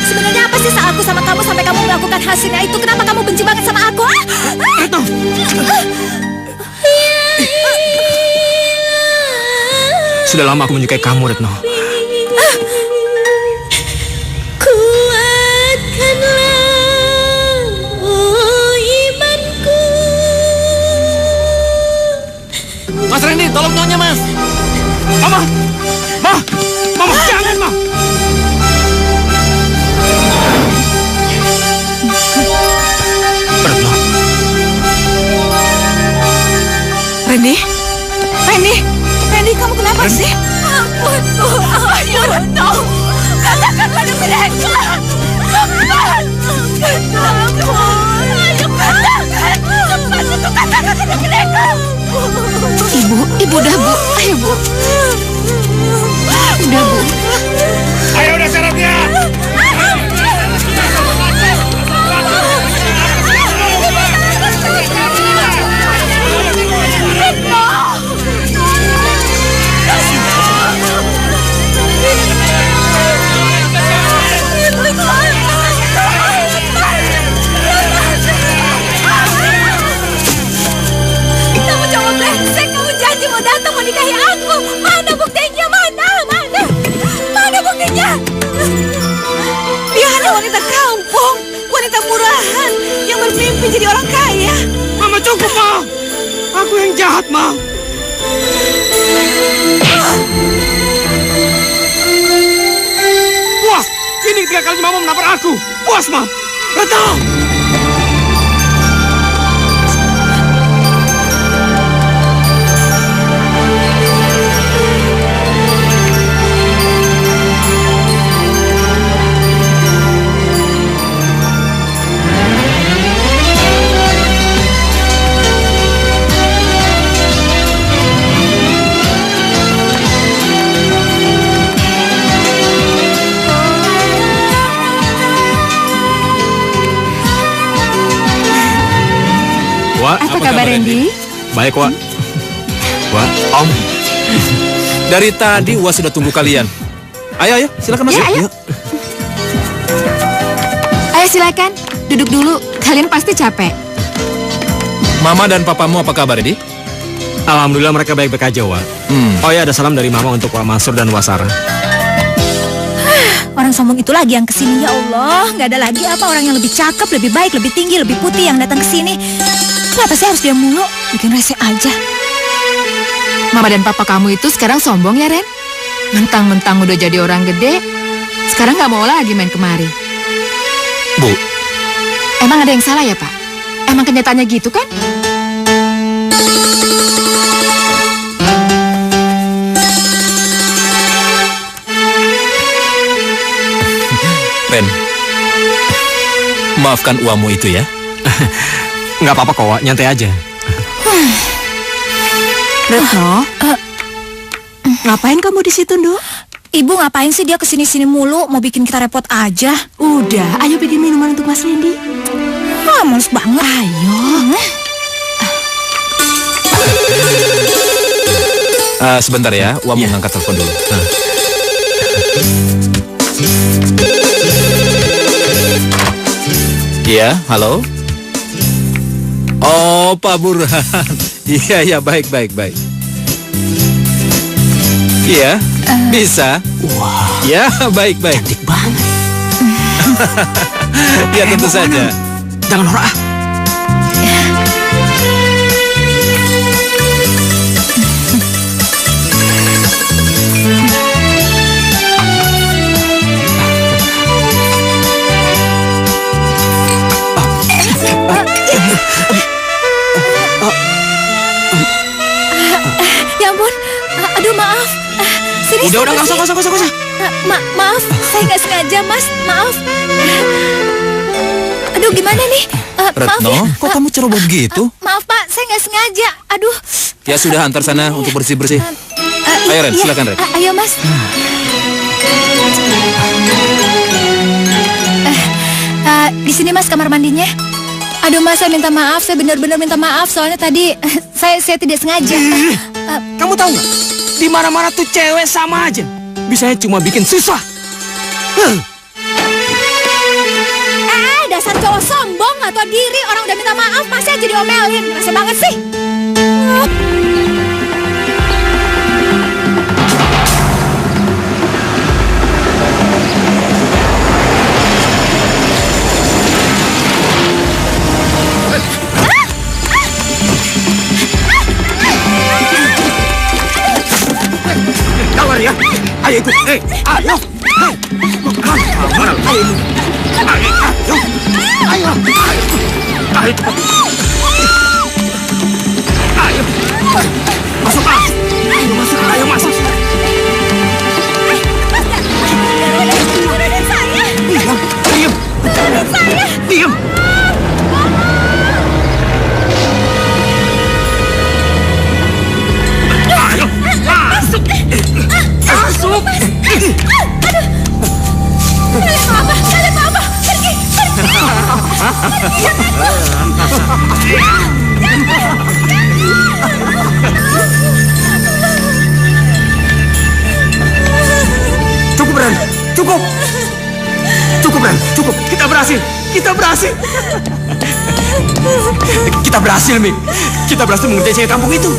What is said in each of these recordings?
Sebenarnya apa sih aku sama kamu sampai kamu melakukan hasilnya itu? Kenapa kamu benci banget sama aku? Retno. Sudah lama aku menyukai kamu, Retno. Kuatkanlah, oh imanku. Mas Randy, tolong nyonya, Mas. Mama! Mama, jangan, Ma! Retno. Randy, kamu kenapa sih? Ampun, Bu. Ayo, Retno. Katakan pada mereka. Cepat. Ampun. Ayo, katakan. Cepat untuk katakan pada mereka. Ibu udah, Bu. Ayo, Bu. Udah, Bu. Ayo, udah syaratnya. Kamu cowok brengsek, kamu janji mau datang menikahi aku. Mana buktinya? Mana buktinya? Dia hanya wanita kampung, wanita murahan yang bermimpi jadi orang kaya. Mama, cukup, Ma! Aku yang jahat, Ma! Puas! Ini ketiga kalinya Mama menampar aku! Puas, Ma! Retno! Wak, Apa kabar, Randy? Baik, Wak. Wak, Om. Dari tadi Wak sudah tunggu kalian. Ayo, silakan masuk. Ya, ayo. Ayo silakan, duduk dulu. Kalian pasti capek. Mama dan papamu apa kabar, Edi? Alhamdulillah mereka baik-baik aja, Wak. Oh ya, ada salam dari Mama untuk Wak Mansur dan Wak Sarah. Orang sombong itu lagi yang kesini, ya Allah. Nggak ada lagi apa orang yang lebih cakep, lebih baik, lebih tinggi, lebih putih yang datang kesini. Kenapa sih harus dia mulu? Bikin rese aja. Mama dan papa kamu itu sekarang sombong ya, Ren? Mentang-mentang udah jadi orang gede, sekarang nggak mau lagi main kemari. Bu. Emang ada yang salah ya, Pak? Emang kenyataannya gitu kan? Ren, maafkan uangmu itu ya. Nggak apa-apa kok, Wak. Nyantai aja. Retno, ngapain kamu di situ, Nduk? Ibu ngapain sih dia kesini-sini mulu? Mau bikin kita repot aja. Udah, ayo bikin minuman untuk Mas Randy. Males banget. Ayo. Sebentar ya, Wak mau ngangkat telepon dulu. Iya, halo. Oh, Pak Burhan. Iya, baik. Iya, bisa. Wah, Ya, baik. cantik banget. Ya, tentu saja. Jangan norak. Aduh, maaf. Sini, Udah, nggak usah. Maaf, saya nggak sengaja, Mas. Maaf. Aduh, gimana nih? Maaf Retno, ya. kok kamu ceroboh begitu? Maaf, Pak. Saya nggak sengaja. Aduh. Ya sudah, antar sana untuk bersih-bersih. Ayo, Ren, Iya. silakan, Ren. Ayo, Mas. Di sini, Mas, kamar mandinya. Aduh, Mas, saya minta maaf. Saya benar-benar minta maaf. Soalnya tadi saya tidak sengaja. Kamu tahu nggak? Di mana-mana tuh cewek sama aja. Bisanya cuma bikin susah. Dasar cowok sombong atau diri. Orang udah minta maaf, masih aja diomelin. Rasa banget sih. Keluar ya. Ayo ikut. Ayo. Mana? Ayo ikut. Ayo cepat. Ayo. Masuk, Pak. Ayo masuk. Diam. Ayo, masuk. Kalian mau apa? Pergi. Cukup, Ren. Cukup, Ren. Cukup. Kita berhasil. Kita berhasil, Mi. Kita berhasil mengerjai cewek kampung itu.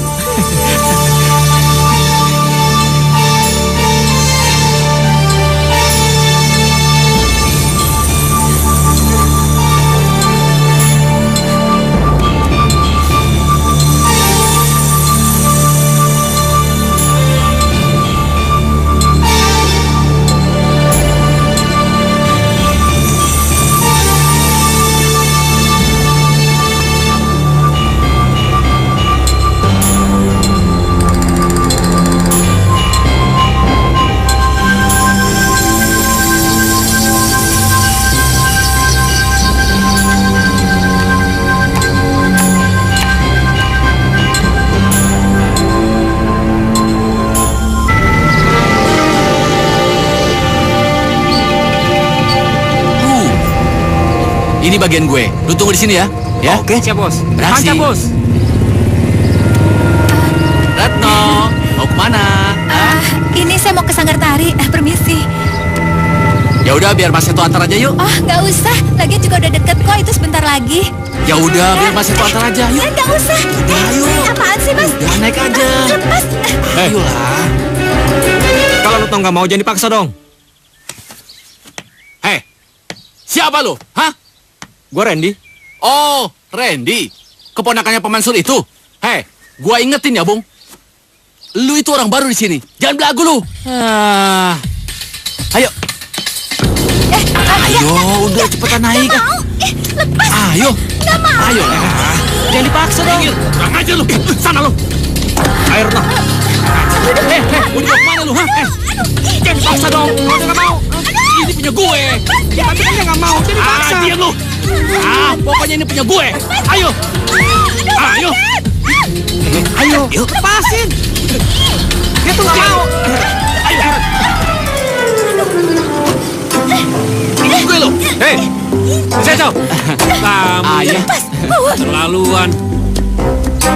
Ini bagian gue. Lu tunggu di sini ya. Ya. Oke. Siap, Bos. Berhasil. Mantap, Bos. Retno, mau kemana? Ini saya mau ke Sanggar Tari. Permisi. Ya udah, biar Mas Seto antar aja yuk. Oh, nggak usah. Lagian juga udah deket kok. Itu sebentar lagi. Ya udah, biar Mas Seto antar aja yuk. Nggak usah. Udah, ayo. Apaan sih, Mas? Udah, naik aja. Lepas. Ayolah. Kalau lu tau nggak mau, jangan dipaksa dong. Hei, siapa lu? Hah? Gue Randy. Oh, Randy. Keponakannya Pak Mansur itu. Hei, gua ingetin ya, Bung. Lu itu orang baru di sini. Jangan belagu lu. Ayo. Ayo, udah cepetan naik. Lepas. Ayo. Nggak mau. Ayo. Jangan dipaksa dong. Kurang aja lu. Sana lu. Ayo, Retno. Mau dibawa kemana lu, ha? Jangan dipaksa dong. Kalau dia nggak mau. Ini punya gue. Ya, tapi kan dia nggak mau. Jangan dipaksa. Diam lu. Pokoknya ini punya gue. Ayo. Ayo. Ayo. Lepasin. Dia tuh nggak mau. Ayo. Gue lu. Hei, saya tahu. Kamu Ayo. terlaluan.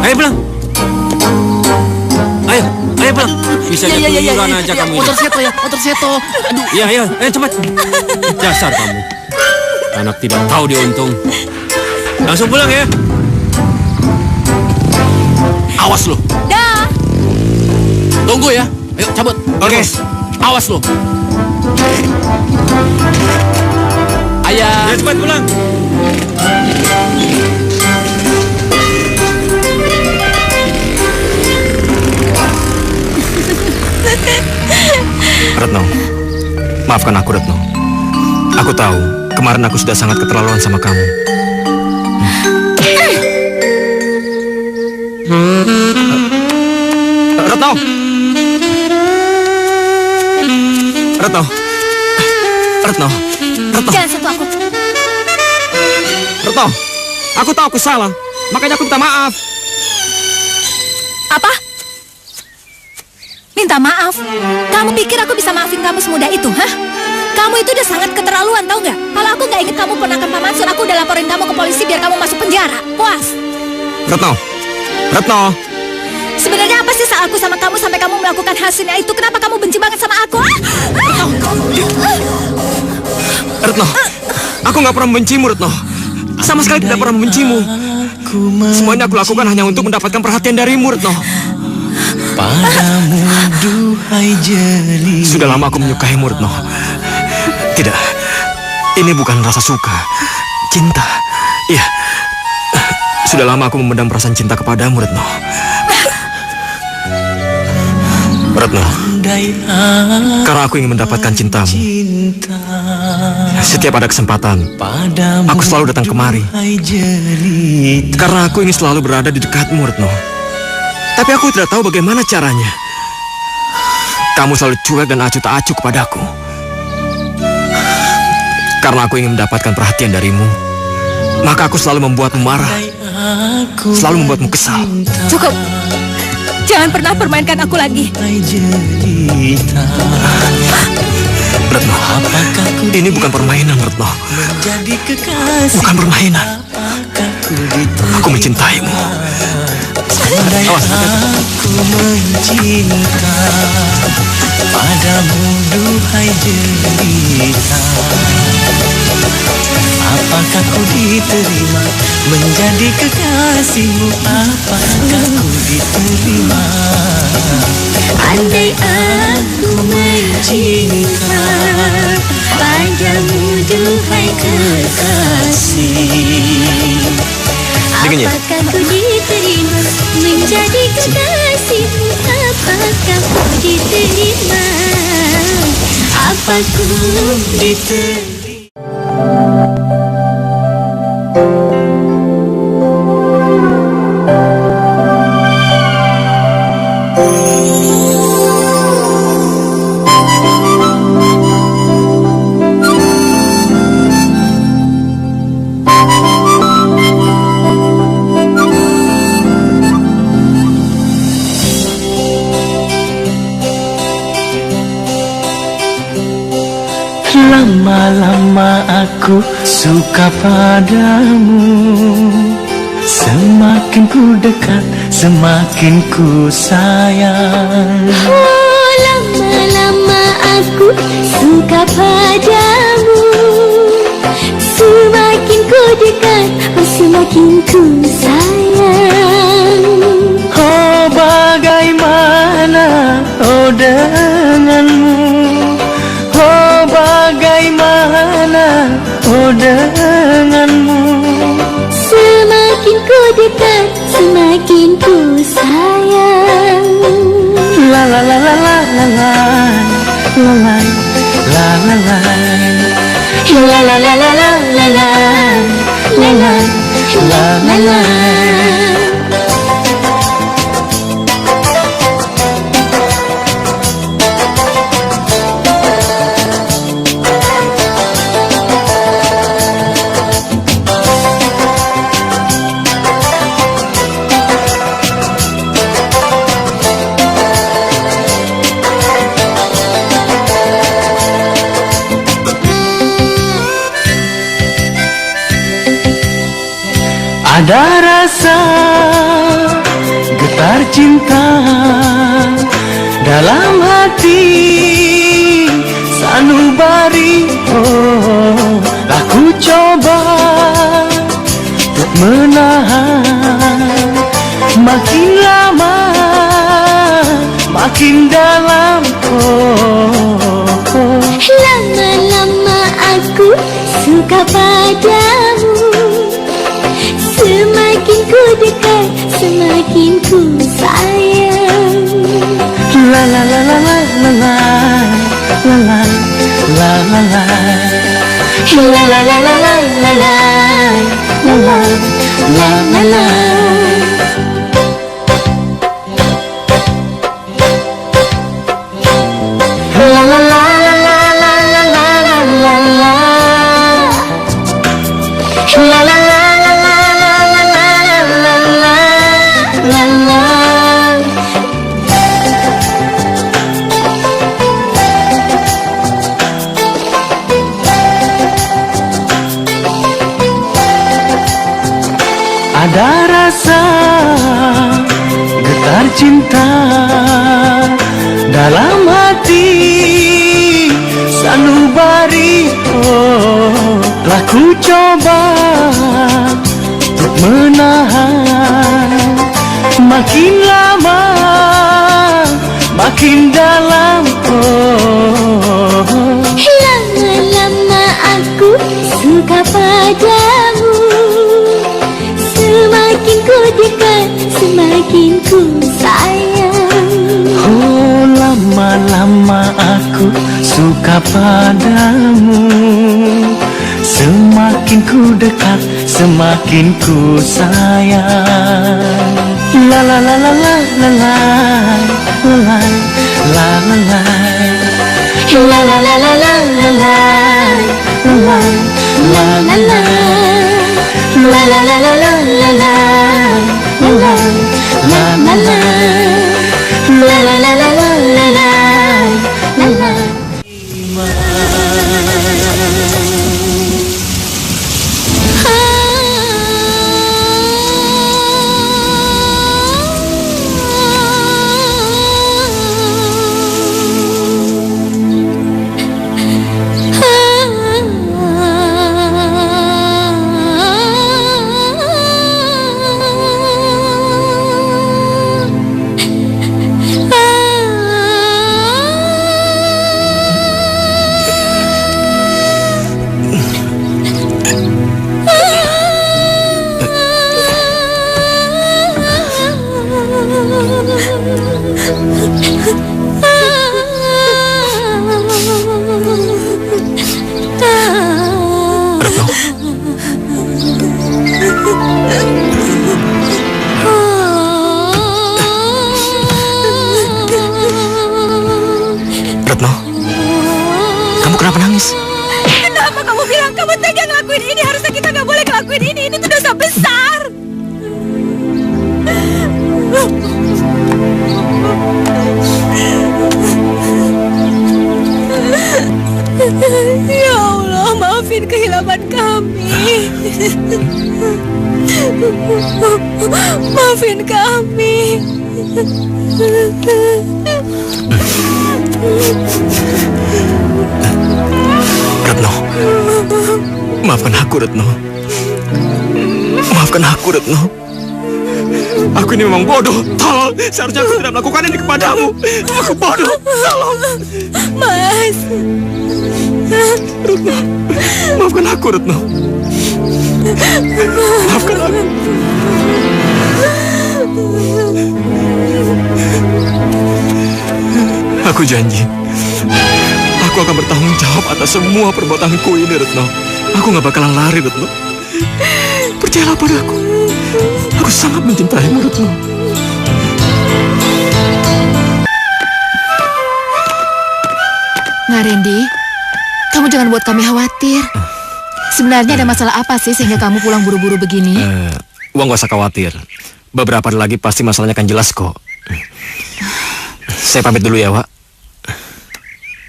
Ayo pulang. Ayo pulang. Bisa keluyuran aja kamu ini. Motor Seto ya, motor Seto. Aduh. Iya, ayo cepat. Dasar kamu. Anak tidak tahu diuntung. Langsung pulang ya. Awas lu. Dah. Tunggu ya. Ayo cabut. Oke. Awas lu. Ayah. Ya cepat pulang. Retno, maafkan aku, Retno. Aku tahu, kemarin aku sudah sangat keterlaluan sama kamu. Retno! Retno. Retno. Retno. Jangan sentuh aku. Retno. Aku tahu aku salah. Makanya aku minta maaf. Apa? Minta maaf? Kamu pikir aku bisa maafin kamu semudah itu, hah? Kamu itu udah sangat keterlaluan, tau nggak? Kalau aku nggak inget kamu ponakan Pak Mansur, aku udah laporin kamu ke polisi biar kamu masuk penjara. Puas? Retno. Retno. Sebenarnya apa sih salahku sama kamu sampai kamu melakukan hasilnya itu? Kenapa kamu benci banget sama aku? Retno. Aku nggak pernah membencimu, Retno. Sama sekali tidak pernah membencimu. Semuanya aku lakukan hanya untuk mendapatkan perhatian darimu, Retno. Padamu duhai jeli. Sudah lama aku menyukaimu, Retno. Tidak, ini bukan rasa suka, cinta. Iya, sudah lama aku memendam perasaan cinta kepadamu, Retno. Retno, karena aku ingin mendapatkan cintamu. Setiap ada kesempatan, aku selalu datang kemari. Karena aku ingin selalu berada di dekatmu, Retno. Tapi aku tidak tahu bagaimana caranya. Kamu selalu cuek dan acuh tak acuh kepadaku. Karena aku ingin mendapatkan perhatian darimu, maka aku selalu membuatmu marah, selalu membuatmu kesal. Cukup. Jangan pernah permainkan aku lagi. Retno, ini bukan permainan, Retno. Bukan permainan. Aku mencintaimu. Awas, Aku mencinta padamu duhai jelita. Apakah ku diterima menjadi kekasihmu? Apakah ku diterima? Andai aku mencinta padamu duhai kekasih, Dingin ya? apakah ku diterima menjadi kekasihmu? Apakah ku diterima? Apa ku diterima? Lama-lama aku suka padamu. Semakin ku dekat, semakin ku sayang. Oh, lama-lama aku suka padamu. Semakin ku dekat, oh semakin ku sayang. Oh, bagaimana oh denganmu? Oh, bagaimana oh denganmu? Semakin ku dekat, semakin ku sayang. La la la la la la la la la la la la La la la la la la la la la la la la. Ada rasa getar cinta dalam hati sanubari. Oh, aku coba untuk menahan. Makin lama makin dalam. Lama-lama aku suka padamu. Semakin ku dekat, semakin ku sayang. La la la la la la la la la la la la. La la la la la la la la la la la la. La la la la la rasa getar cinta dalam hati sanubari. Oh, telah ku coba untuk menahan, makin lama makin dalam. Oh, lama-lama aku suka padamu, semakin ku dekat semakin ku sayang. oh, lama-lama aku suka padamu, semakin ku dekat semakin ku sayang. La la la la la la la la la la la. La la la la la la la la la la la. La la la la la la la la la la la. La la la la la la la la la. Retno, kamu kenapa nangis? Kenapa kamu bilang kamu tega ngelakuin ini? Harusnya kita nggak boleh ngelakuin ini. Ini tuh dosa besar. Ya Allah, maafin kehilangan kami. Maafin kami. Retno, maafkan aku, Retno. Maafkan aku, Retno. Aku ini memang bodoh, tolong. Seharusnya aku tidak melakukan ini kepadamu. Aku bodoh, tolong. Mas. Retno, maafkan aku, Retno. Maafkan aku. Aku janji, aku akan bertanggung jawab atas semua perbuatanku ini, Retno. Aku gak bakalan lari, Retno. Percayalah padaku. Aku sangat mencintaimu, Retno. Nah, Randy, kamu jangan buat kami khawatir. Sebenarnya ada masalah apa sih sehingga kamu pulang buru-buru begini? Uang gak usah khawatir. Beberapa hari lagi pasti masalahnya akan jelas kok. Saya pamit dulu ya, Wak.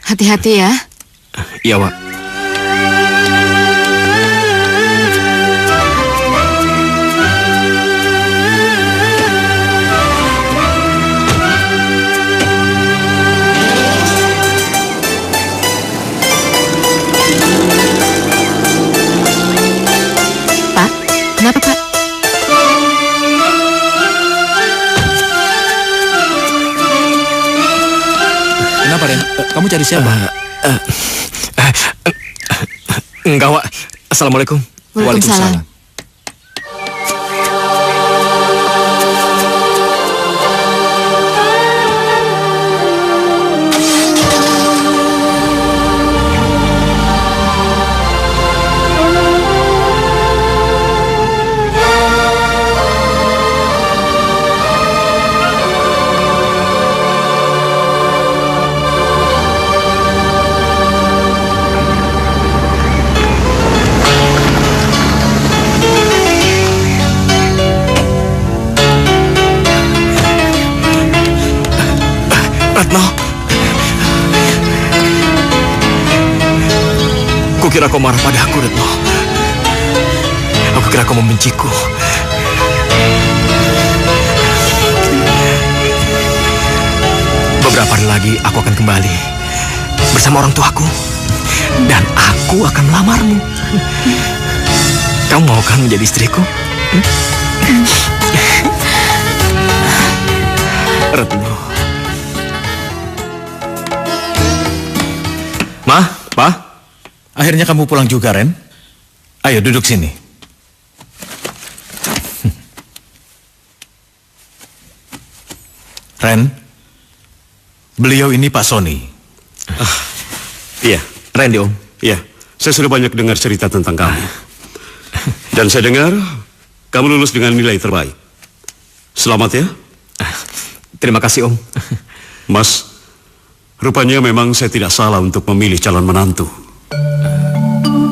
Hati-hati ya. Iya, Wak. Pak, kenapa, Pak? Kenapa, Ren? Kamu cari siapa? Enggak, Wak. Assalamualaikum. Waalaikumsalam. Retno, kukira kau marah padaku, Retno. Aku kira kau membenciku. lagi aku akan kembali bersama orang tuaku. Dan aku akan melamarmu. Kamu mau kan menjadi istriku? Retno. Ma, Pa, akhirnya kamu pulang juga, Ren. Ayo duduk sini. Ren, beliau ini Pak Sony. Iya, Randy, Om. iya. Saya sudah banyak dengar cerita tentang kamu. Dan saya dengar kamu lulus dengan nilai terbaik. Selamat ya. Terima kasih, Om. Mas, rupanya memang saya tidak salah untuk memilih calon menantu.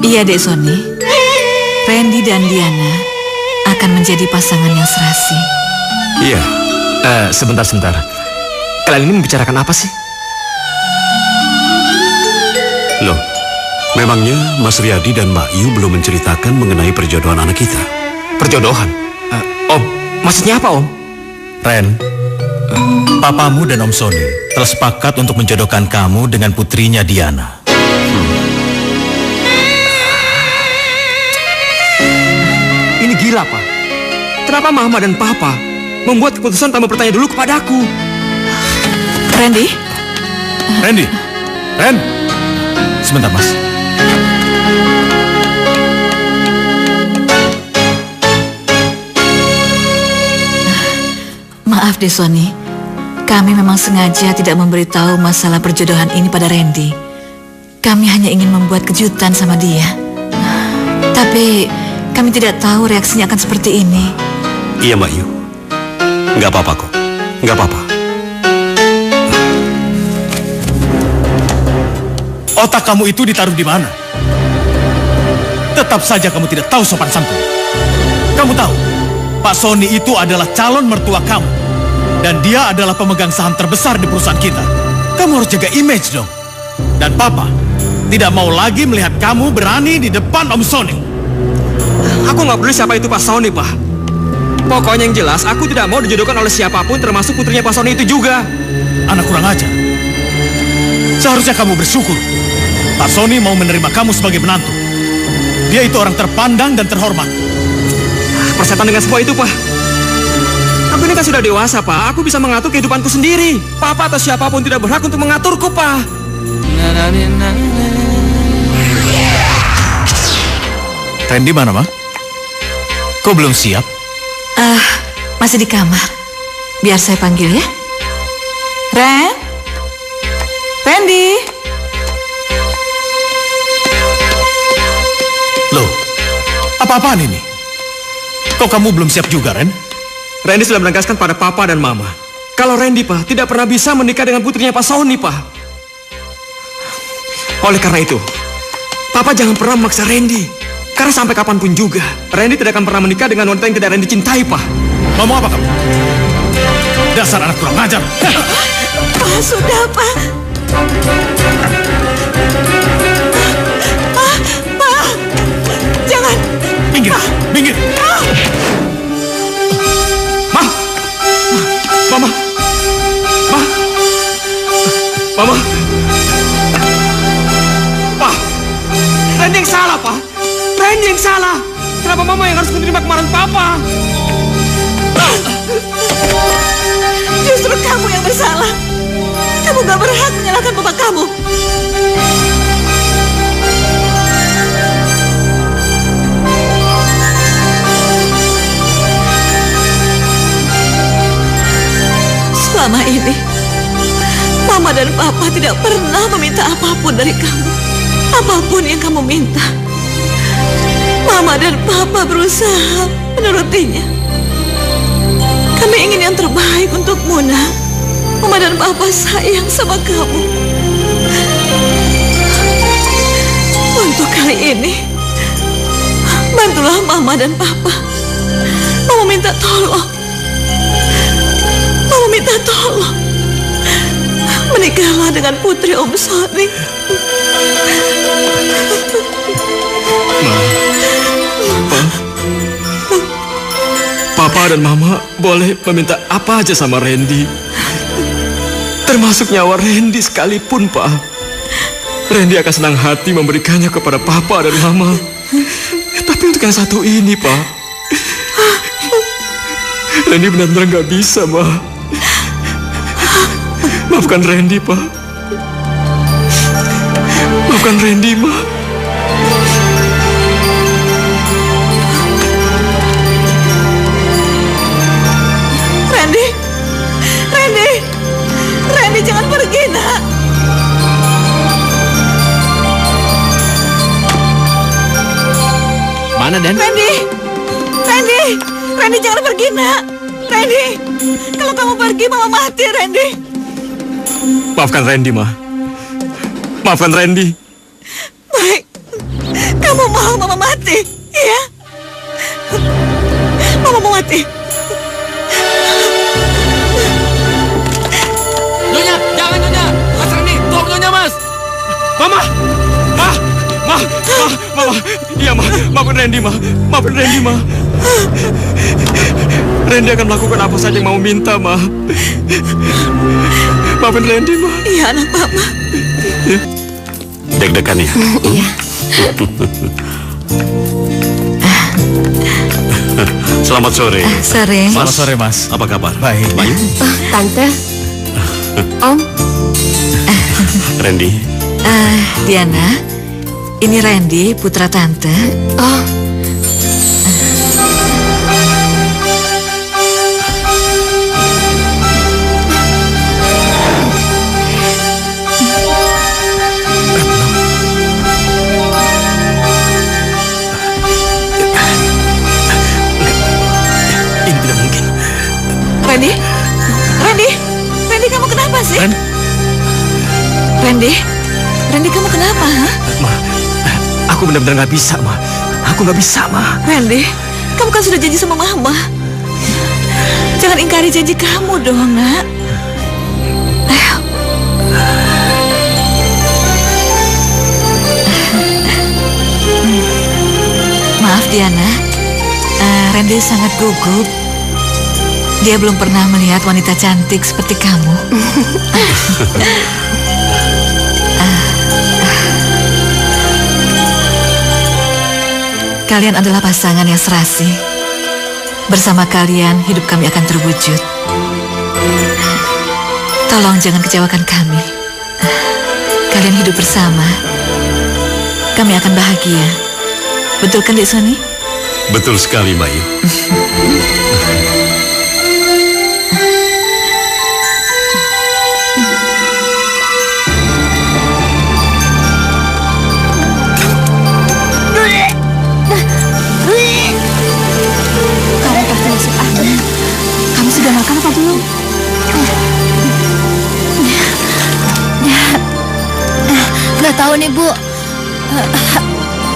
Iya, Dek Sony. Randy dan Diana akan menjadi pasangan yang serasi. Iya. Sebentar. Kalian ini membicarakan apa sih? Loh, memangnya Mas Riyadi dan Mbak Yu belum menceritakan mengenai perjodohan anak kita? Perjodohan? Om, maksudnya apa, Om? Ren, papamu dan Om Sony telah sepakat untuk menjodohkan kamu dengan putrinya Diana. Ini gila, Pak. Kenapa Mama dan Papa membuat keputusan tanpa bertanya dulu kepadaku? Randy? Ren, sebentar, Mas. Maaf, Dek Sony. Kami memang sengaja tidak memberitahu masalah perjodohan ini pada Randy. Kami hanya ingin membuat kejutan sama dia. Tapi kami tidak tahu reaksinya akan seperti ini. Iya, Mbak Yu. Nggak apa-apa kok. Nggak apa-apa. Otak kamu itu ditaruh di mana? Tetap saja kamu tidak tahu sopan santun. Kamu tahu, Pak Sony itu adalah calon mertua kamu. Dan dia adalah pemegang saham terbesar di perusahaan kita. Kamu harus jaga image dong. Dan Papa tidak mau lagi melihat kamu berani di depan Om Sony. Aku nggak peduli siapa itu Pak Sony, Pak. Pokoknya yang jelas, aku tidak mau dijodohkan oleh siapapun, termasuk putrinya Pak Sony itu juga. Anak kurang ajar. Seharusnya kamu bersyukur. Pak Sony mau menerima kamu sebagai menantu. Dia itu orang terpandang dan terhormat. Persetan dengan semua itu, Pak. Aku ini kan sudah dewasa, Pak. Aku bisa mengatur kehidupanku sendiri. Papa atau siapapun tidak berhak untuk mengaturku, Pak. Randy mana, Ma? Kok belum siap? Masih di kamar. Biar saya panggil ya. Randy? Loh, apa-apaan ini? Kok kamu belum siap juga, Ren? Randy sudah menegaskan pada Papa dan Mama kalau Randy, Pak, tidak pernah bisa menikah dengan putrinya Pak Sony, Pak. Oleh karena itu, Papa jangan pernah memaksa Randy. Karena sampai kapanpun juga, Randy tidak akan pernah menikah dengan wanita yang tidak Randy cintai, Pak. Mau apa kamu? Dasar anak kurang ajar. Pak, sudah, Pak. Pak, jangan. Minggir. Mama. Pak, Randy yang salah, Pak. Randy yang salah. Kenapa Mama yang harus menerima kemarahan Papa? Justru kamu yang bersalah. Kamu gak berhak menyalahkan papa kamu. Selama ini, Mama dan Papa tidak pernah meminta apapun dari kamu. Apapun yang kamu minta, Mama dan Papa berusaha menurutinya. Kami ingin yang terbaik untuk Mona. Mama dan Papa sayang sama kamu. Untuk kali ini, bantulah Mama dan Papa. Mama minta tolong. Mama minta tolong. Menikahlah dengan putri Om Sony. Papa dan Mama boleh meminta apa aja sama Randy. Termasuk nyawa Randy sekalipun, Pak. Randy akan senang hati memberikannya kepada Papa dan Mama. Tapi untuk yang satu ini, Pak, Randy benar-benar nggak bisa, Ma. Maafkan Randy, Pak. Maafkan Randy, Ma. Randy, jangan pergi, nak. Mana, Den? Randy, jangan pergi, nak. Randy, kalau kamu pergi, Mama mati, Randy. Maafkan Randy, Ma. Maafkan Randy. Baik, kamu mau Mama mati, iya? Mama mau mati. Nyonya, jangan Nyonya. Mas Randy, tolong Nyonya, Mas. Mama. Iya, Ma. Maafkan Randy, Ma. Maafkan Randy, Ma. Randy akan melakukan apa saja yang mau minta, Ma. Maafkan Randy, Ma. Iya, anak Mama. Deg-degan ya? Iya. Selamat sore. Sore. Selamat sore, Mas. Apa kabar? Baik. Bayu? Tante. Om. Randy? Diana, ini Randy, putra Tante. Oh. Ini tidak mungkin. Randy, kamu kenapa sih? Randy, kamu kenapa, ha? Ma, aku benar-benar nggak bisa, Ma. Aku nggak bisa, Ma. Randy, kamu kan sudah janji sama Mama. Jangan ingkari janji kamu dong, nak. Ayo. Maaf, Diana. Randy sangat gugup. Dia belum pernah melihat wanita cantik seperti kamu. Kalian adalah pasangan yang serasi. Bersama kalian, hidup kami akan terwujud. Tolong jangan kecewakan kami. Kalian hidup bersama. Kami akan bahagia. Betul kan, Dek Soni? Betul sekali, Bayu. Kamu pasti masuk angin. Kamu sudah makan apa belum? Nggak tahu nih, Bu.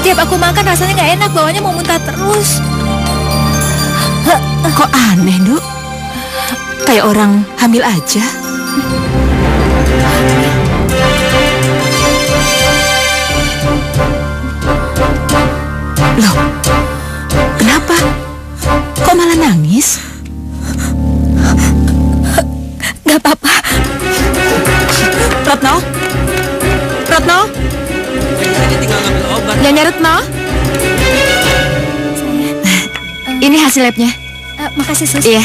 Tiap aku makan rasanya nggak enak, bawahnya mau muntah terus. Kok aneh, Duk? Kayak orang hamil aja. Loh, kenapa? Kok malah nangis? Nggak apa-apa. Retno? Nyonya Retno. Ini hasil labnya. Makasih, Sus. Iya.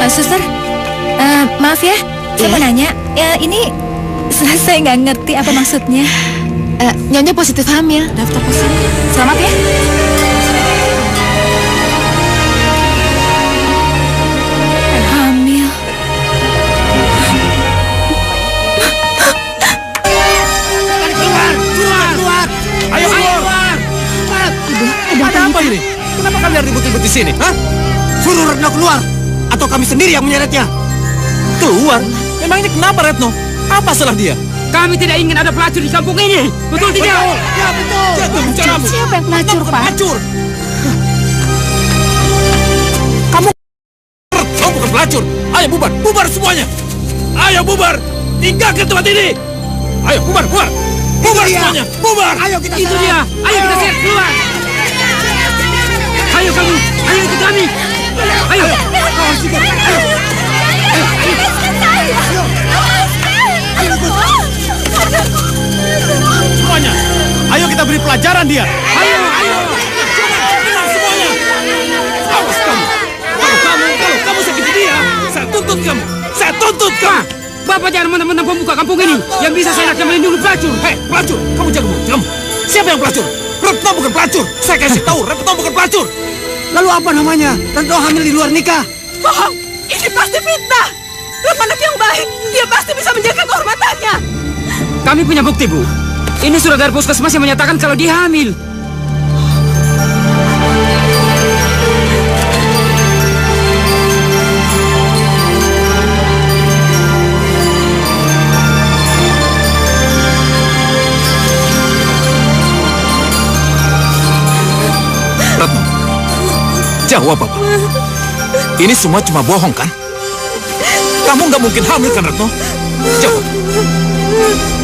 Suster, maaf ya, saya mau nanya. Ini saya nggak ngerti apa maksudnya. Nyonya positif hamil. Daftar posisi. Selamat ya. Hamil. Keluar! Ayo keluar! Ada apa ini? Kenapa kalian ribut-ribut di sini? Hah? Suruh Retno keluar, atau kami sendiri yang menyeretnya. Keluar? Memangnya kenapa, Retno? Apa salah dia? Kami tidak ingin ada pelacur di kampung ini. Betul tidak? Ya betul. Bicaramu. Siapa yang pelacur, Pak? Pelacur. Kamu bukan pelacur. Ayo bubar semuanya. Ayo bubar. Tinggalkan tempat ini. Ayo bubar. Bubar semuanya! Bubar! Ayo kita itu dia. Ayo kita seret keluar. Ayo kamu. Ayo ikut kami. Ayo. Kau harus ikut. Ayo. Semuanya! Ayo kita beri pelajaran dia! Ayo. Tenang semuanya! Awas kamu! Kalau kamu sakiti dia, saya tuntut kamu! Saya tuntut kamu! Bapak jangan mentang-mentang pembuka kampung ini yang bisa seenaknya melindungi pelacur. Hei, pelacur! Kamu jaga mulut kamu! Siapa yang pelacur? Retno bukan pelacur! Saya kasih tahu, Retno bukan pelacur! Lalu apa namanya? Retno hamil di luar nikah. Bohong! Ini pasti fitnah! Retno anak yang baik. Dia pasti bisa menjaga kehormatannya. Kami punya bukti, Bu. Ini surat dari puskesmas yang menyatakan kalau dia hamil. Retno, jawab Bapak. Ini semua cuma bohong kan? Kamu nggak mungkin hamil kan Retno? Jawab.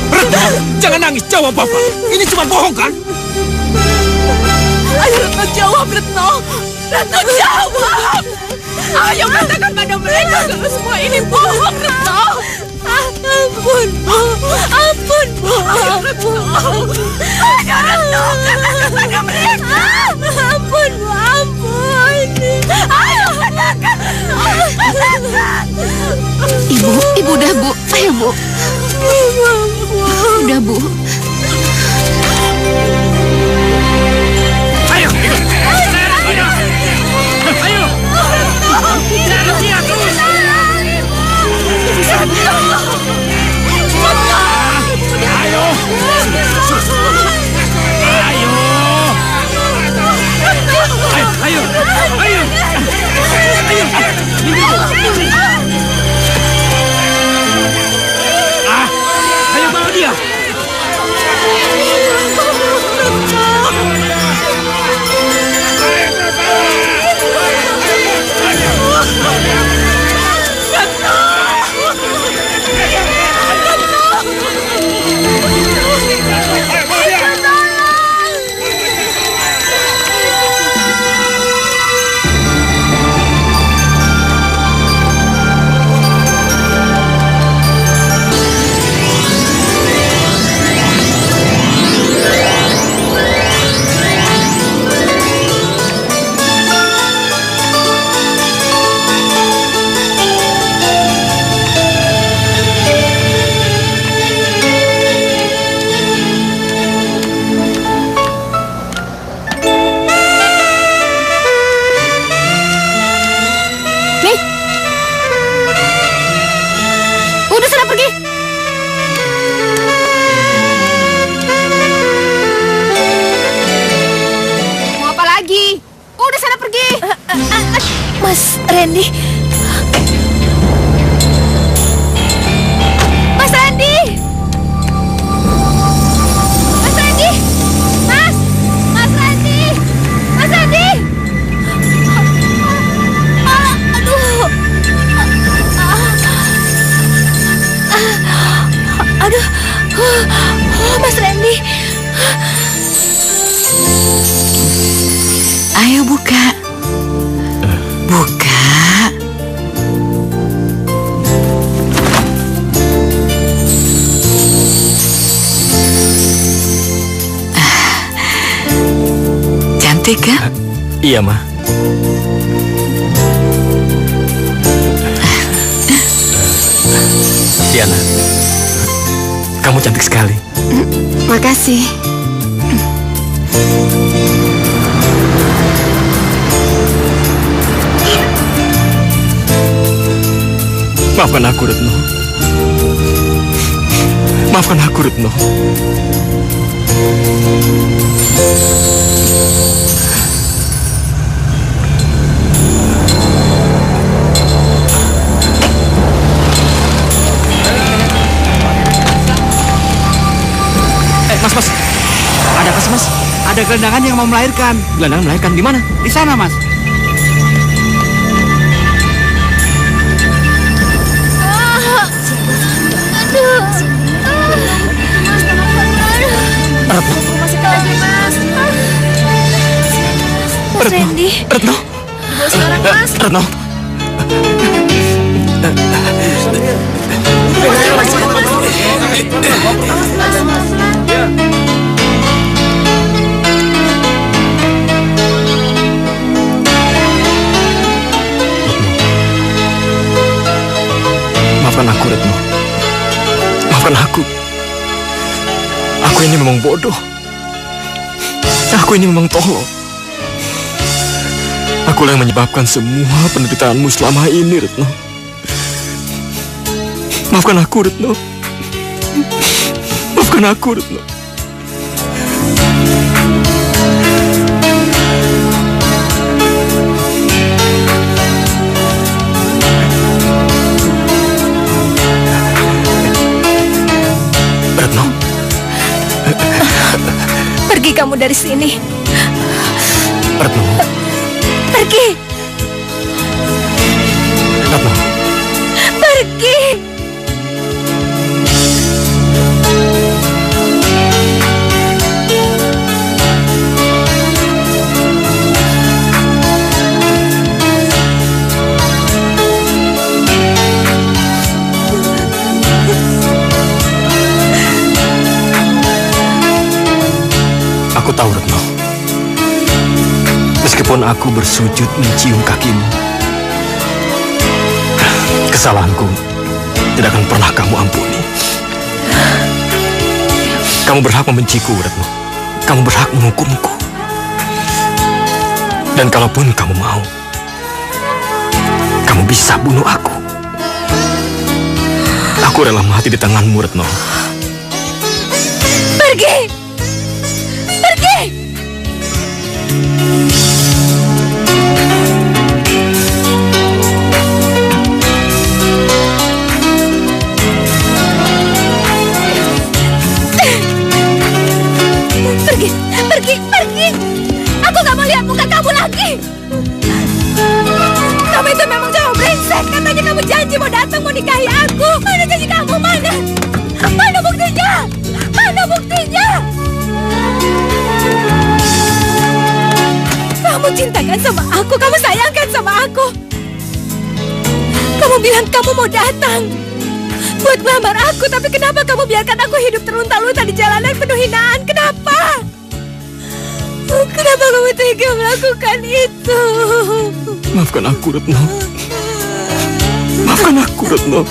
Retno, jangan nangis, jawab Bapak. Ini cuma bohong kan? Ayo Retno jawab, Retno. Retno jawab. Ayo katakan pada mereka kalau semua ini bohong, Retno. Ampun, Bu. Ampun, Bu. Ayo Retno. Ayo Retno, katakan pada mereka. Ampun, Bu. Ampun. Ayo katakan, Retno. Katakan. Ibu udah, Bu. Ayo, Bu. Udah, Bu. Ayo. Ayo. Seret dia terus. Ayo. Ayo bawa dia. Udah sana pergi. Mau apa lagi? Udah sana pergi. Mas Randy. Mas Randy. Mas Randy. Mas Randy. Mas Randy. Aduh. Aduh, Mas Randy. Ayo buka. Buka. Cantik kan? Iya, Ma. Diana, kamu cantik sekali. Makasih. Maafkan aku, Retno. Maafkan aku, Retno. Mas. Ada apa sih, Mas? Ada gelandangan yang mau melahirkan. Gelandangan melahirkan di mana? Di sana, Mas. Aduh. Randy. Retno. Dibawa sekarang, Mas. Retno. Maafkan aku, Retno. Maafkan aku. Aku ini memang bodoh. Aku ini memang tolol. Akulah yang menyebabkan semua penderitaanmu selama ini, Retno. Maafkan aku, Retno. Maafkan aku, Retno. Retno. Pergi kamu dari sini. Retno. Pergi. Retno. Pergi. Aku tahu, Retno. Meskipun aku bersujud mencium kakimu, kesalahanku tidak akan pernah kamu ampuni. Kamu berhak membenciku, Retno. Kamu berhak menghukumku. Dan kalaupun kamu mau, kamu bisa bunuh aku. Aku rela mati di tanganmu, Retno. Pergi. Pergi. Pergi, pergi, pergi. Aku gak mau lihat muka kamu lagi. Kamu itu memang cowok brengsek. Katanya kamu janji mau datang mau nikahi aku. Mana janji kamu? Mana? Mana buktinya? Mana buktinya? Kamu cintakan sama aku, kamu sayangkan sama aku. Kamu bilang kamu mau datang buat melamar aku, tapi kenapa kamu biarkan aku hidup terlunta-lunta di jalanan penuh hinaan? Kenapa? Kenapa kamu tega melakukan itu? Maafkan aku, Retno. Maafkan aku, Retno.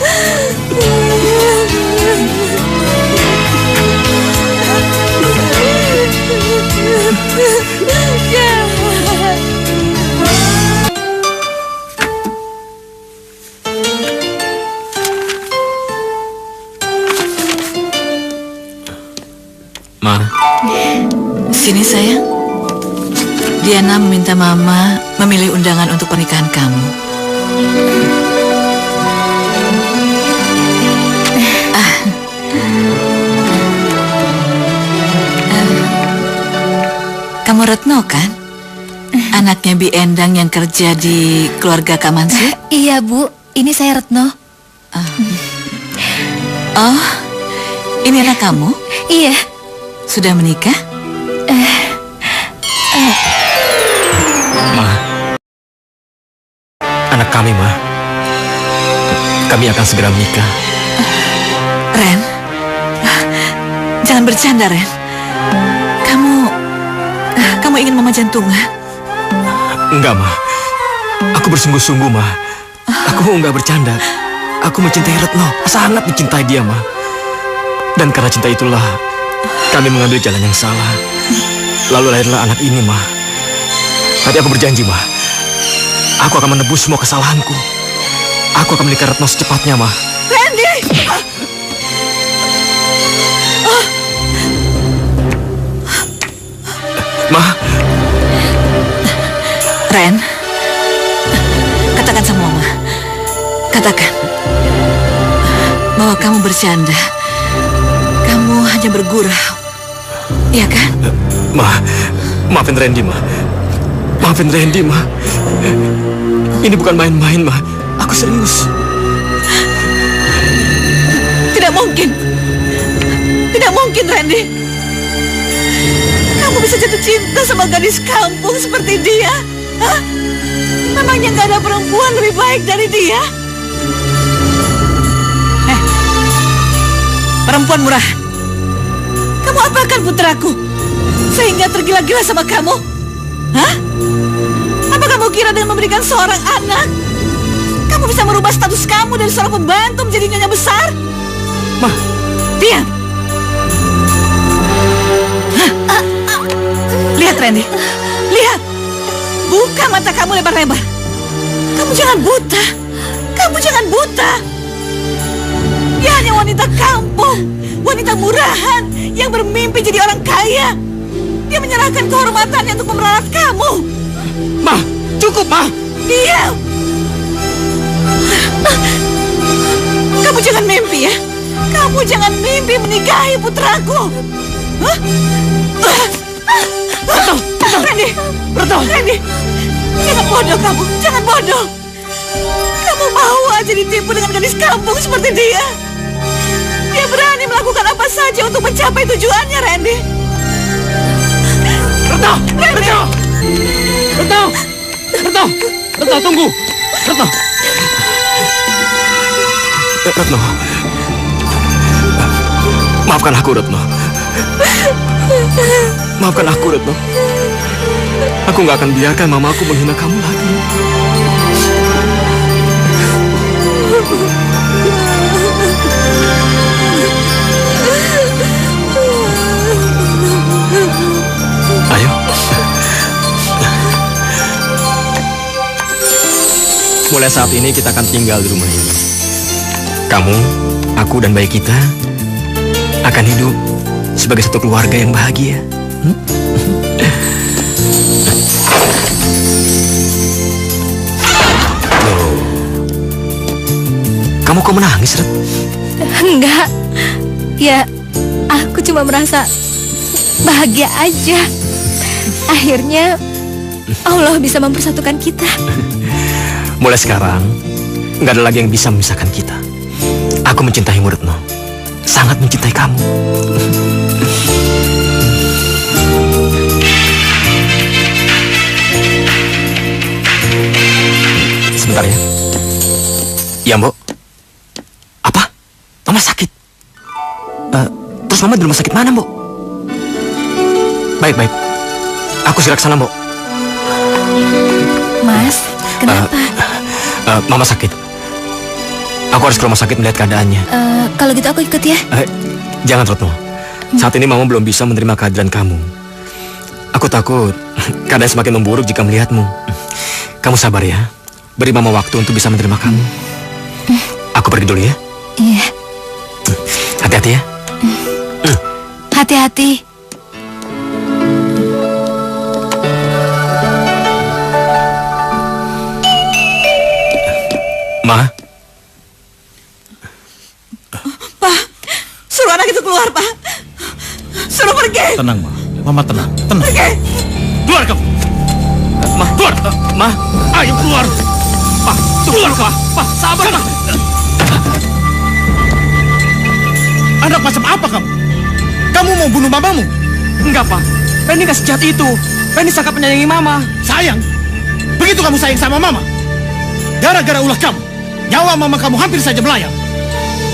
Ma. Sini sayang. Diana meminta Mama memilih undangan untuk pernikahan kamu. Kamu Retno kan? Anaknya Bi Endang yang kerja di keluarga Kak Mansur? Iya, Bu. Ini saya Retno. Oh, ini anak kamu? Iya. Sudah menikah? Ma, anak kami, Ma. Kami akan segera menikah. Ren, jangan bercanda, Ren. Kamu ingin Mama jantungan? Enggak, Ma. Aku bersungguh-sungguh, Ma. Aku enggak bercanda. Aku mencintai Retno, sangat mencintai dia, Ma. Dan karena cinta itulah kami mengambil jalan yang salah. Lalu lahirlah anak ini, Ma. Tapi aku berjanji, Ma. Aku akan menebus semua kesalahanku. Aku akan menikah Retno secepatnya, Ma. Randy! Ma. Ren, katakan sama Mama. Katakan bahwa kamu bercanda. Kamu hanya bergurau. Iya kan? Ma, maafin Randy, Ma. Maafin Randy, Ma. Ini bukan main-main, Ma. Aku serius. Tidak mungkin. Tidak mungkin, Randy. Kamu bisa jatuh cinta sama gadis kampung seperti dia. Hah? Memangnya nggak ada perempuan lebih baik dari dia? Perempuan murah. Kamu apakan putraku? Sehingga tergila-gila sama kamu? Hah? Apa kamu kira dengan memberikan seorang anak, kamu bisa merubah status kamu dari seorang pembantu menjadi nyonya besar? Ma, diam. Lihat, Randy. Lihat. Buka mata kamu lebar-lebar. Kamu jangan buta. Kamu jangan buta. Dia hanya wanita kampung, wanita murahan yang bermimpi jadi orang kaya. Dia menyerahkan kehormatannya untuk memperalat kamu. Ma, cukup, Ma. Diam. Kamu jangan mimpi ya. Kamu jangan mimpi menikahi putraku. Hah? Randy, Randy, jangan bodoh kamu, jangan bodoh. Kamu mau aja ditipu dengan gadis kampung seperti dia. Dia berani melakukan apa saja untuk mencapai tujuannya, Randy. Retno, tunggu. Retno. Retno. Maafkan aku, Retno. Maafkan aku, Retno. Aku nggak akan biarkan mamaku menghina kamu lagi. Ayo. Mulai saat ini kita akan tinggal di rumah ini. Kamu, aku, dan bayi kita akan hidup sebagai satu keluarga yang bahagia. Loh, kamu kok menangis, Ret? Enggak. Ya, aku cuma merasa bahagia aja. Akhirnya Allah bisa mempersatukan kita. Mulai sekarang, nggak ada lagi yang bisa memisahkan kita. Aku mencintaimu, Retno. Sangat mencintai kamu. Sebentar ya. Ya, Mbok. Apa? Mama sakit? Terus Mama di rumah sakit mana, Mbok? Baik. Aku segera ke sana, Mbok. Mas, kenapa? Mama sakit. Aku harus ke rumah sakit melihat keadaannya. Kalau gitu aku ikut ya. Jangan, Retno. Saat ini Mama belum bisa menerima kehadiran kamu. Aku takut keadaan semakin memburuk jika melihatmu. Kamu sabar ya. Beri Mama waktu untuk bisa menerima kamu. Aku pergi dulu ya. Iya. Hati-hati ya. Hati-hati. Ma. Pak, suruh anak itu keluar, Pak. Suruh pergi. Tenang, Ma. Mama tenang. Pergi. Keluar kamu. Ma, keluar. Ma, ayo keluar. Pak, keluar, Pak. Sabar. Anak macam apa kamu? Kamu mau bunuh mamamu? Enggak, Pak. Randy gak sejahat itu. Randy sangat menyayangi Mama. Sayang? Begitu kamu sayang sama Mama? Gara-gara ulah kamu, nyawa Mama kamu hampir saja melayang.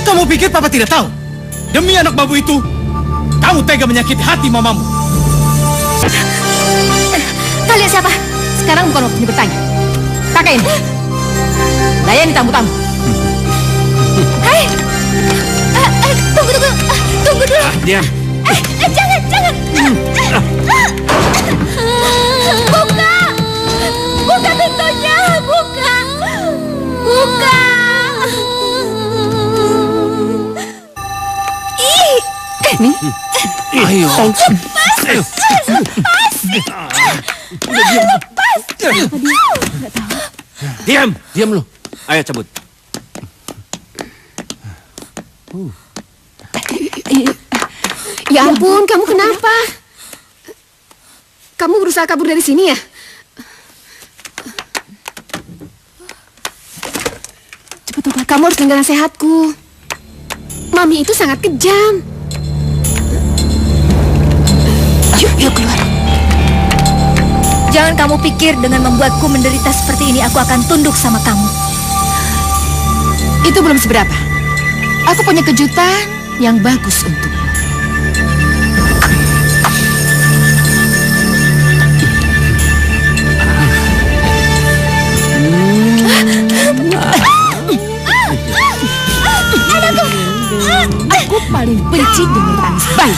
Kamu pikir Papa tidak tahu? Demi anak babu itu, kamu tega menyakiti hati mamamu. Kalian siapa? Sekarang bukan waktunya bertanya. Pakaiin. Layani tamu-tamu. Hei, tunggu dulu. Diam. Jangan. Buka pintunya, buka. Ayo. Diam lu. Ayo cabut. Ya ampun, kamu kenapa? Kamu berusaha kabur dari sini ya? Cepat, Opa, kamu harus dengar nasihatku. Mami itu sangat kejam. Yuk keluar. Jangan kamu pikir dengan membuatku menderita seperti ini aku akan tunduk sama kamu. Itu belum seberapa. Aku punya kejutan yang bagus untukmu. Aku paling benci dengan tangis bayi.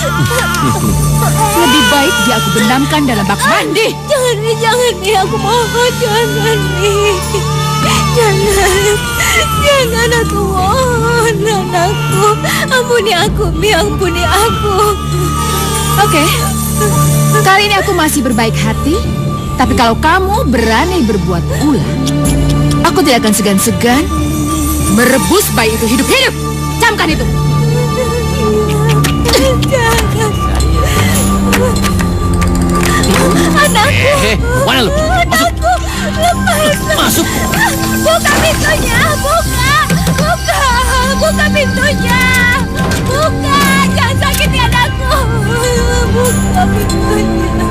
Lebih baik dia aku benamkan dalam bak mandi. Jangan nih, aku mohon, jangan nih. Jangan aku mohon, anakku. Ampuni aku, Mi, ampuni aku. Oke, kali ini aku masih berbaik hati. Tapi kalau kamu berani berbuat ulah, aku tidak akan segan-segan merebus bayi itu hidup-hidup. Camkan itu. Jangan. Anakku. Mana lu? Masuk. Masuk. Buka pintunya, buka pintunya. Buka, jangan sakiti anakku. Buka pintunya.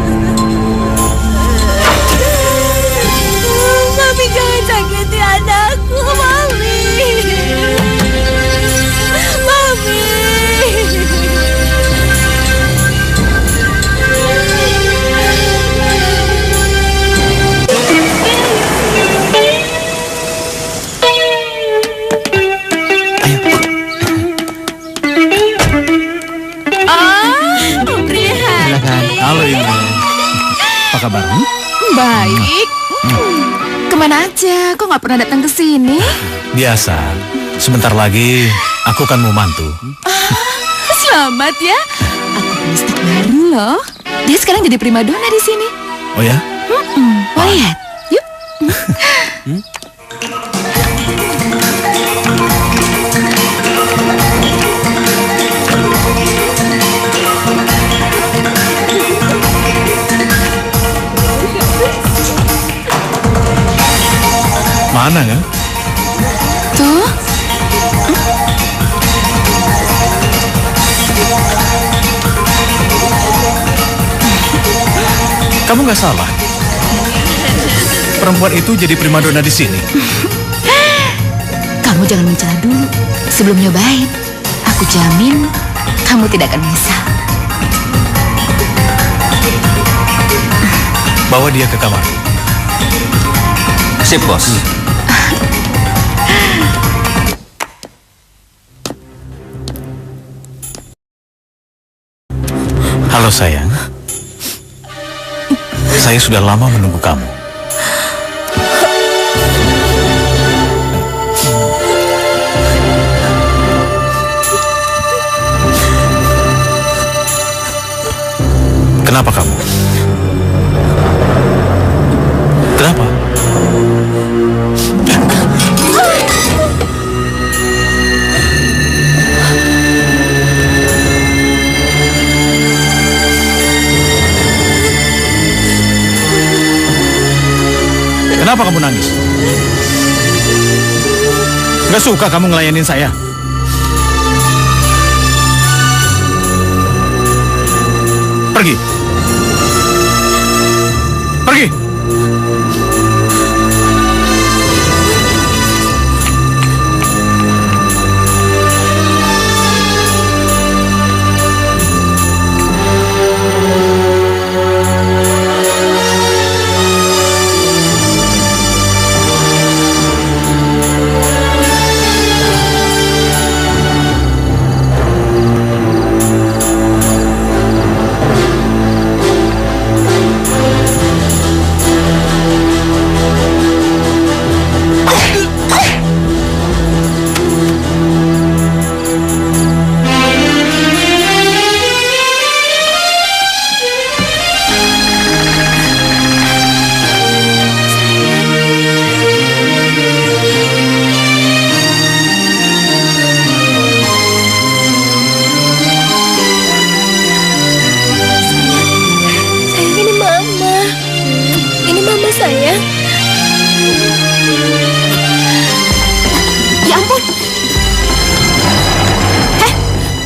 Mami, jangan sakiti anakku, Mami. Mami. Halo Ibu. Apa kabar? Baik. Kemana aja? Kok nggak pernah datang ke sini? Biasa. Sebentar lagi aku kan mau mantu. Selamat ya. Aku punya stok baru loh. Dia sekarang jadi primadona di sini. Oh ya? Mau lihat? Yuk. Mana kan? Tuh. Kamu nggak salah. Perempuan itu jadi primadona di sini. Kamu jangan mencela dulu sebelum nyobain. Aku jamin kamu tidak akan menyesal. Bawa dia ke kamar. Sip, Bos. Halo sayang. Saya sudah lama menunggu kamu. Kenapa kamu? Kenapa? Kenapa kamu nangis? Gak suka kamu ngelayanin saya? Pergi. Pergi.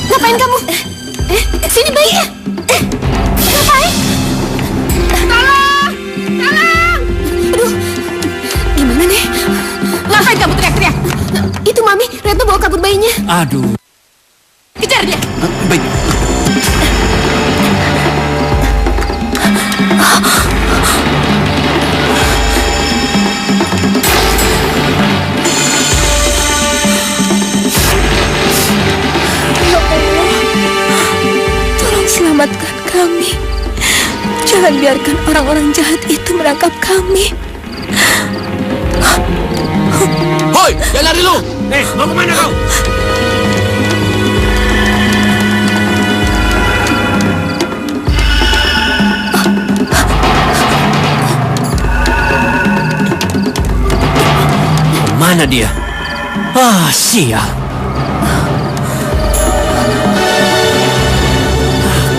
Ngapain kamu? Sini bayi. Ngapain? Tolong! Itu Mami, Retno bawa kabur bayinya. Aduh. Kejar dia. Baik. Ya Allah, tolong selamatkan kami. Jangan biarkan orang-orang jahat itu menangkap kami. Hoi, jangan lari lu! Mau kemana kau? Kemana dia? Ah, sial.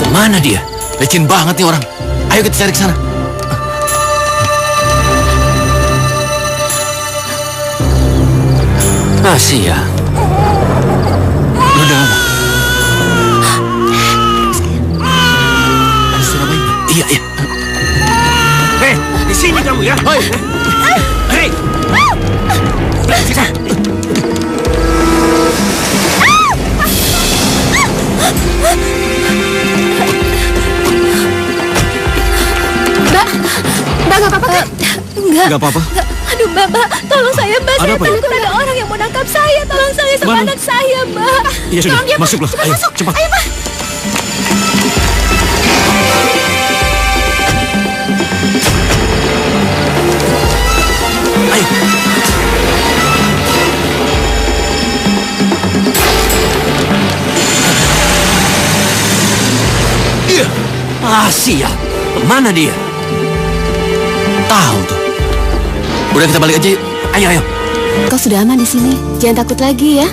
Kemana dia? Licin banget nih orang. Ayo kita cari ke sana. Ah, sial. Lu dengar nggak? Ada suara bayi. Iya, iya. Hei, di sini kamu ya. Hoi. Hei. Mbak nggak apa-apa kan? Enggak. Nggak apa-apa. Aduh Mbak, ada saya Mbak. Ada Saya apa ya? takut ada orang yang mau nangkap saya. Tolong saya sama Mana? anak saya Mbak. Iya sudah, Tolong dia, Pak. masuklah. Cepat Ayo, masuk. cepat. Ayo, Pak. Ayo. Iya. Ah, sial. Kemana dia? Tahu tuh. Udah kita balik aja yuk. Ayo, ayo. Kau sudah aman di sini. Jangan takut lagi ya.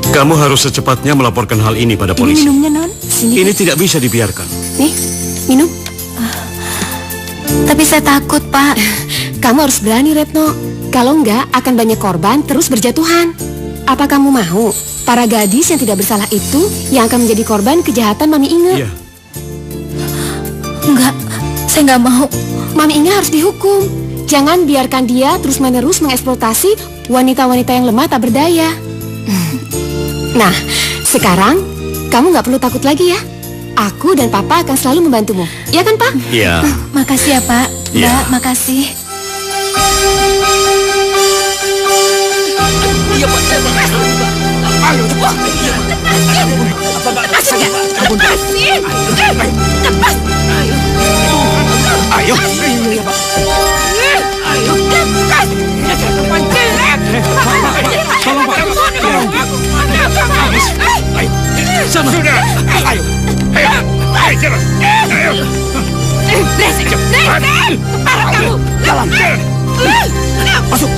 Kamu harus secepatnya melaporkan hal ini pada polisi. Ini minumnya, Non. Sini. Ini tidak bisa dibiarkan. Nih, minum. Tapi saya takut Pak. Kamu harus berani, Retno. Kalau enggak, akan banyak korban terus berjatuhan. Apa kamu mau para gadis yang tidak bersalah itu yang akan menjadi korban kejahatan Mami Inge? Iya. Enggak, saya nggak mau. Mami Inge harus dihukum. Jangan biarkan dia terus-menerus mengeksploitasi wanita-wanita yang lemah tak berdaya. Nah, sekarang kamu nggak perlu takut lagi ya. Aku dan Papa akan selalu membantumu. Iya kan, Pak? Iya. Makasih ya Pak. Iya. Mbak, makasih. Iya, Pak. Lepasin nggak? Lepasin. Lepas. Ayo. Ayo. Lepas. Sana. Sudah. Ayo. Ayo. Ayo, jalan. Ayo. Beresik. Beresik. Parah kamu. Jalan. Masuk.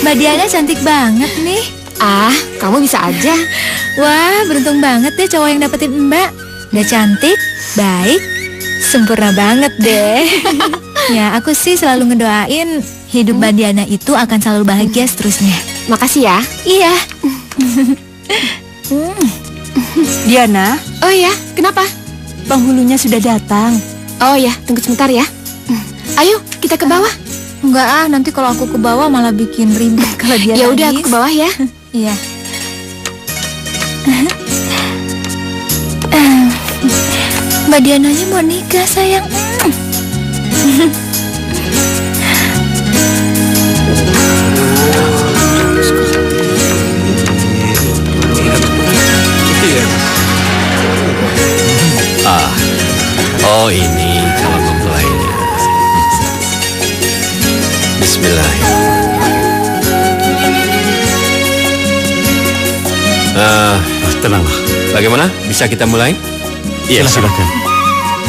Mbak Diana cantik banget nih. Ah, kamu bisa aja. Wah, beruntung banget deh cowok yang dapetin Mbak. Udah cantik, baik, sempurna banget deh. Ya, aku sih selalu ngedoain hidup Mbak Diana itu akan selalu bahagia seterusnya. Makasih ya. Iya. Diana, Oh ya, kenapa? penghulunya sudah datang. Oh ya, tunggu sebentar ya. Ayo, kita ke bawah. Enggak ah, nanti kalau aku ke bawah malah bikin ribet kalau dia Ya udah, nangis. aku ke bawah ya. Iya. Mbak Diananya mau nikah sayang. Oh ini kalau mempelainya. Bismillah. Tenanglah. Bagaimana? Bisa kita mulai? Iya, silakan.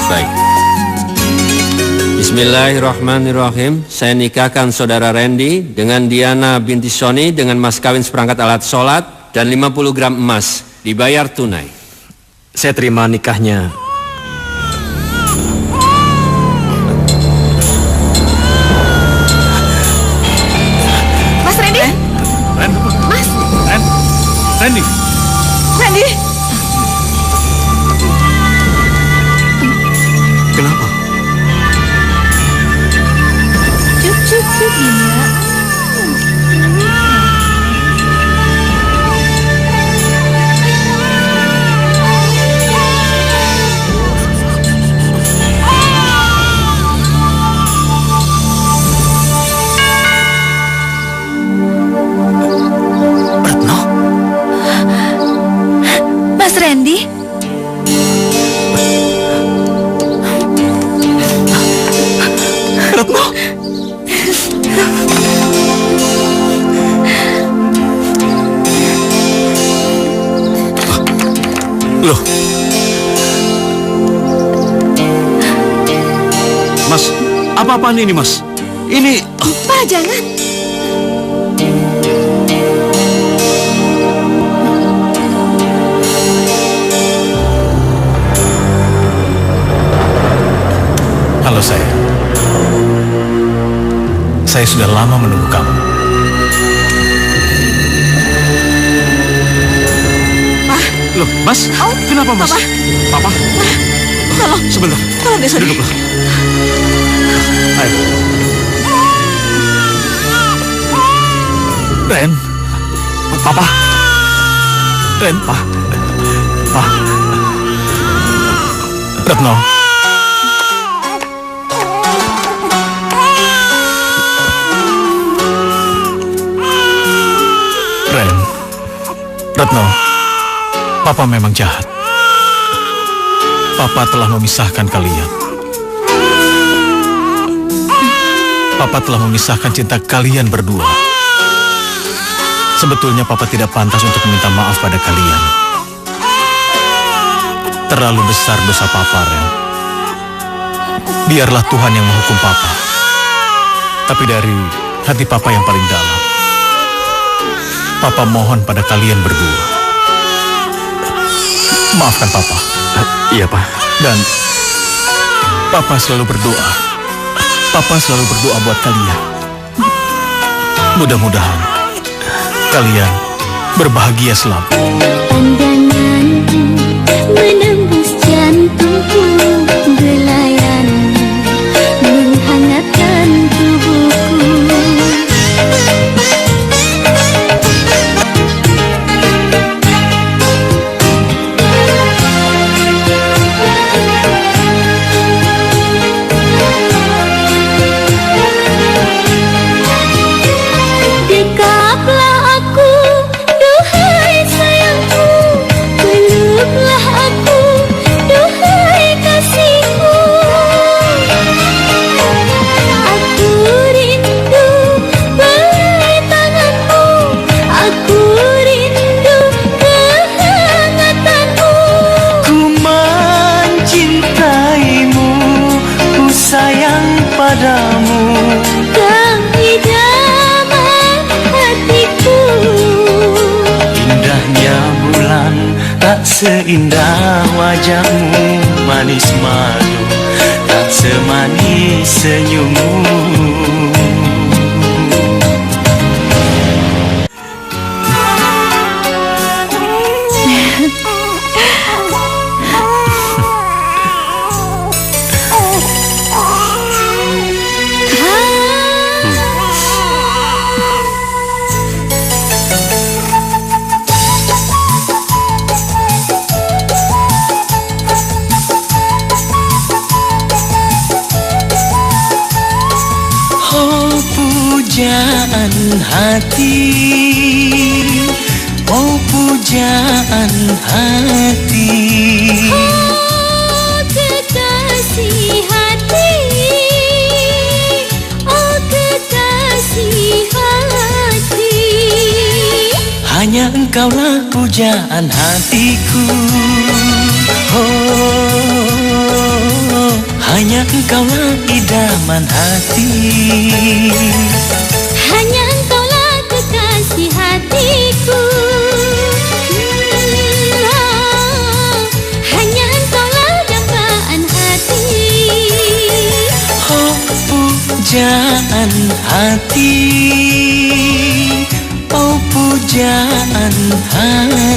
Baik. Bismillahirrahmanirrahim. Saya nikahkan saudara Randy dengan Diana binti Sony dengan mas kawin seperangkat alat sholat dan 50 gram emas. Dibayar tunai. Saya terima nikahnya. Mas Randy? Mas? Randy? Randy? Kenapa? Cup, Dina. Mas Randy? Retno? Loh? Mas, apa-apaan ini, Mas? Ini... Pak, jangan. Halo sayang. Saya sudah lama menunggu kamu. Loh, Mas? Kenapa, Mas? Papa? Tolong. Sebentar. Tolong deh, Sony. Duduklah. Ayo. Ren. Papa. Ren. Pa. Retno. Ren. Retno. Papa memang jahat. Papa telah memisahkan kalian. Papa telah memisahkan cinta kalian berdua. Sebetulnya Papa tidak pantas untuk meminta maaf pada kalian. Terlalu besar dosa Papa, Ren. Biarlah Tuhan yang menghukum Papa. Tapi dari hati Papa yang paling dalam, Papa mohon pada kalian berdua. Maafkan Papa. Iya, Pak. Dan Papa selalu berdoa. Papa selalu berdoa buat kalian. Mudah-mudahan kalian berbahagia selalu. Pandanganku menembus jantungku, belayan menghangatkan tubuhku. Dekaplah aku, duhai sayangku, peluklah aku, duhai kasihku. Aku rindu pelai tanganmu, aku rindu kehangatanmu. Ku mencintaimu, ku sayang padamu. Kau idaman hatiku. Indahnya bulan tak seindah wajahmu, manis madu tak semanis senyummu. Oh pujaan hati, oh pujaan hati. Oh kekasih hati, oh kekasih hati. Hanya engkaulah pujaan hatiku. Oh, hanya engkaulah idaman hati. Hanya engkaulah kekasih hatiku. Hanya engkaulah dambaan hati. Oh pujaan hati, oh pujaan hati.